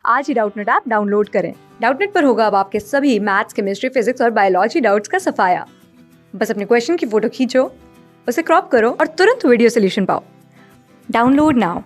आज ही Doubtnut app download करें। Doubtnut पर होगा अब आपके सभी मैथ्स, केमिस्ट्री, फिजिक्स और बायोलॉजी डाउट्स का सफाया। बस अपने क्वेश्चन की फोटो खींचो, उसे क्रॉप करो और तुरंत वीडियो सोल्यूशन पाओ। Download now.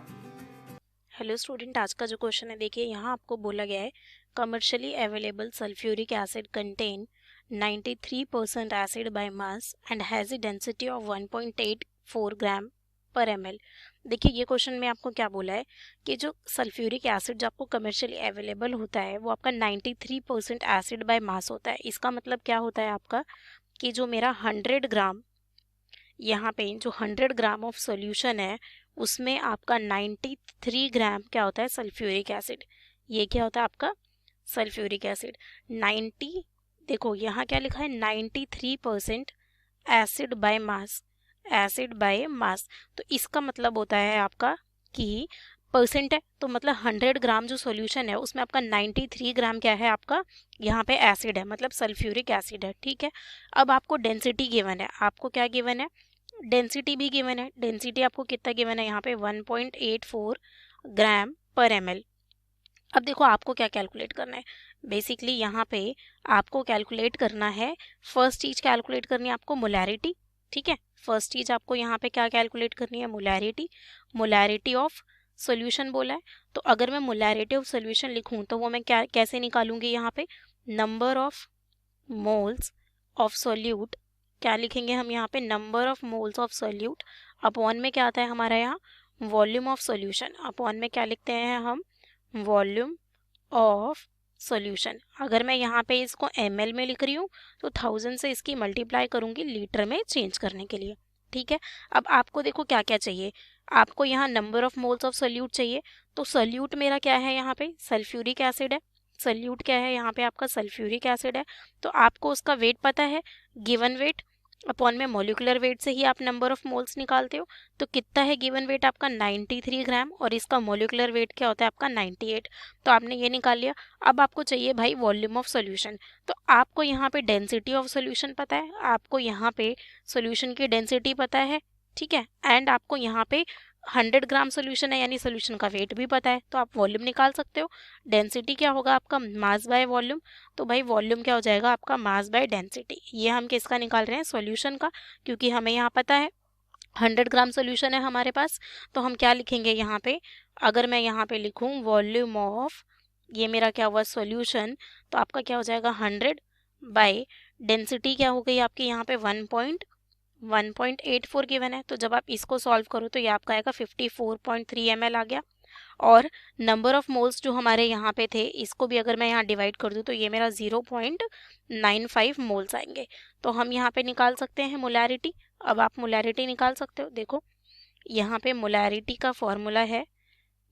हेलो स्टूडेंट, आज का जो क्वेश्चन है देखिए, यहाँ आपको बोला गया है commercially available sulphuric acid contain 93% acid by mass and has a density of 1.84 ग्राम पर ml। देखिए ये क्वेश्चन में आपको क्या बोला है कि जो सल्फ्यूरिक एसिड जो आपको कमर्शियली अवेलेबल होता है वो आपका 93% एसिड बाय मास होता है। इसका मतलब क्या होता है आपका कि जो मेरा 100 ग्राम यहाँ पे जो 100 ग्राम ऑफ सॉल्यूशन है उसमें आपका 93 ग्राम क्या होता है, सल्फ्यूरिक एसिड। ये क्या होता है आपका सल्फ्यूरिक एसिड 90। देखो यहाँ क्या लिखा है, 93% acid by mass, acid by mass. तो इसका मतलब होता है आपका कि परसेंट है, तो मतलब 100 ग्राम जो सॉल्यूशन है उसमें आपका 93 ग्राम क्या है, आपका यहाँ पे एसिड है, मतलब सल्फ्यूरिक एसिड है। ठीक है, अब आपको डेंसिटी गिवन है, आपको क्या गिवन है, डेंसिटी भी गिवन है। डेंसिटी आपको कितना गिवन है यहाँ पे 1.84 ग्राम पर ml। अब देखो आपको क्या कैलकुलेट करना है, बेसिकली यहाँ पे आपको कैलकुलेट करना है, फर्स्ट चीज कैलकुलेट करनी है आपको मोलैरिटी। ठीक है, फर्स्ट चीज आपको यहाँ पे क्या कैलकुलेट करनी है, मोलैरिटी। मोलैरिटी ऑफ सॉल्यूशन बोला है, तो अगर मैं मोलैरिटी ऑफ सॉल्यूशन लिखूं तो वो मैं क्या कैसे निकालूंगी, यहाँ पे number of moles of solute, क्या लिखेंगे हम यहाँ पे, number of moles of solute upon में क्या आता है हमारा यहाँ वॉल्यूम ऑफ सॉल्यूशन, अपॉन में क्या लिखते हैं हम, वॉल्यूम ऑफ सॉल्यूशन। अगर मैं यहाँ पे इसको ml में लिख रही हूँ तो 1000 से इसकी मल्टीप्लाई करूँगी लीटर में चेंज करने के लिए। ठीक है, अब आपको देखो क्या क्या चाहिए, आपको यहाँ number of moles of solute चाहिए। तो सोल्यूट मेरा क्या है, यहाँ पे सल्फ्यूरिक एसिड है। सोल्यूट क्या है, यहाँ पे आपका सल्फ्यूरिक एसिड है। तो आपको उसका वेट पता है, गिवन वेट अपॉन में मॉलिक्यूलर वेट से ही आप नंबर ऑफ मोल्स निकालते हो। तो कितना है गिवन वेट आपका 93 ग्राम और इसका मॉलिक्यूलर वेट क्या होता है आपका 98। तो आपने ये निकाल लिया। अब आपको चाहिए भाई वॉल्यूम ऑफ सॉल्यूशन। तो आपको यहाँ पे डेंसिटी ऑफ सॉल्यूशन पता है, आपको यहाँ पे सॉल्यूशन की डेंसिटी पता है। ठीक है, एंड आपको यहाँ पे 100 ग्राम सोल्यूशन है यानी सोल्यूशन का वेट भी पता है, तो आप वॉल्यूम निकाल सकते हो। डेंसिटी क्या होगा आपका, मास बाय वॉल्यूम। तो भाई वॉल्यूम क्या हो जाएगा आपका, मास बाय डेंसिटी। ये हम किसका निकाल रहे हैं, सॉल्यूशन का, क्योंकि हमें यहाँ पता है 100 ग्राम सोल्यूशन है हमारे पास। तो हम क्या लिखेंगे यहाँ पे, अगर मैं यहाँ पे लिखूँ वॉल्यूम ऑफ, ये मेरा क्या हुआ सॉल्यूशन, तो आपका क्या हो जाएगा 100 बाय डेंसिटी क्या हो गई आपकी यहाँ पे 1.84 गिवन है। तो जब आप इसको सॉल्व करो तो ये आपका आएगा 54.3 ml आ गया। और नंबर ऑफ मोल्स जो हमारे यहाँ पे थे, इसको भी अगर मैं यहाँ डिवाइड कर दूँ तो ये मेरा 0.95 मोल्स आएंगे। तो हम यहाँ पे निकाल सकते हैं मोलैरिटी। अब आप मोलैरिटी निकाल सकते हो। देखो यहाँ पे मोलैरिटी का फॉर्मूला है,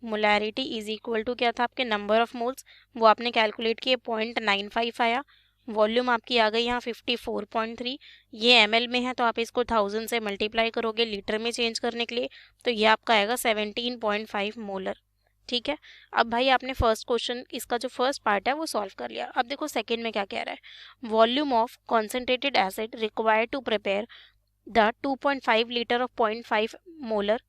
मोलैरिटी इज इक्वल टू क्या था आपके नंबर ऑफ मोल्स, वो आपने कैलकुलेट किए 0.95 आया। वॉल्यूम आपकी आ गई यहाँ 54.3, ये ml में है तो आप इसको 1000 से मल्टीप्लाई करोगे लीटर में चेंज करने के लिए, तो ये आपका आएगा 17.5 मोलर। ठीक है, अब भाई आपने फर्स्ट क्वेश्चन इसका जो फर्स्ट पार्ट है वो सॉल्व कर लिया। अब देखो सेकंड में क्या कह रहा है, volume of concentrated acid required to prepare the 2.5 litre of 0.5 molar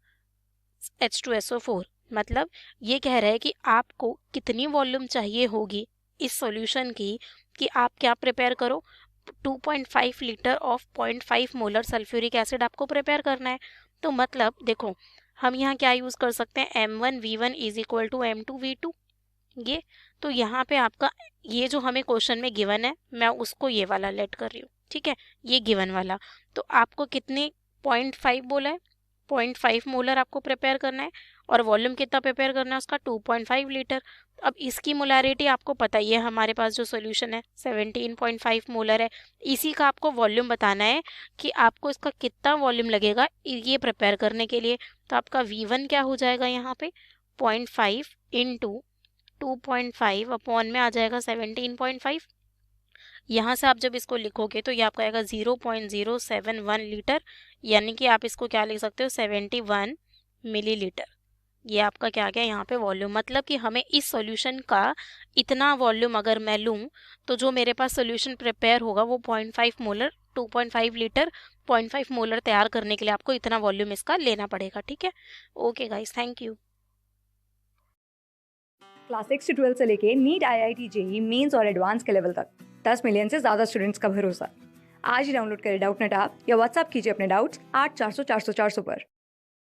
H2SO4। मतलब ये कह रहा है कि आपको कितनी वॉल्यूम चाहिए होगी इस सॉल्यूशन की कि आप क्या प्रिपेयर करो, 2.5 litre of 0.5 molar sulphuric acid आपको प्रिपेयर करना है। तो मतलब देखो हम यहाँ क्या यूज़ कर सकते हैं, M1V1 is equal to M2V2। ये तो यहाँ पे आपका ये जो हमें क्वेश्चन में गिवन है मैं उसको ये वाला लेट कर रही हूँ। ठीक है, ये गिवन वाला, तो आपको कितने 0.5 बोला है, 0.5 मोलर आपको प्रिपेयर करना है और वॉल्यूम कितना प्रिपेयर करना है उसका 2.5 लीटर। अब इसकी मोलैरिटी आपको पता ही है, हमारे पास जो सॉल्यूशन है 17.5 मोलर है। इसी का आपको वॉल्यूम बताना है कि आपको इसका कितना वॉल्यूम लगेगा ये प्रिपेयर करने के लिए। तो आपका V1 क्या हो जाएगा यहाँ पे 0.5 इंटू 2.5 अपॉन में आ जाएगा 17.5। यहाँ से आप जब इसको लिखोगे तो ये आपका आएगा 0.071 लीटर, यानी कि आप इसको क्या लिख सकते हो 71 मिलीलीटर। ये आपका क्या गया यहाँ पे वॉल्यूम, मतलब कि हमें इस सॉल्यूशन का इतना वॉल्यूम अगर मैं लूँ तो जो मेरे पास सॉल्यूशन प्रिपेयर होगा वो 0.5 मोलर 2.5 लीटर 0.5 मोलर तैयार करने के लिए आपको इतना वॉल्यूम इसका लेना पड़ेगा। ठीक है, okay guys, thank you. Class 6 से 12 से लेके नीट, IIT, जेईई मेंस और एडवांस के लेवल तक 10 मिलियन से ज्यादा स्टूडेंट्स का भरोसा। आज ही डाउनलोड करें डाउटनेट ऐप या व्हाट्सएप कीजिए अपने डाउट्स 8400 400 400 पर।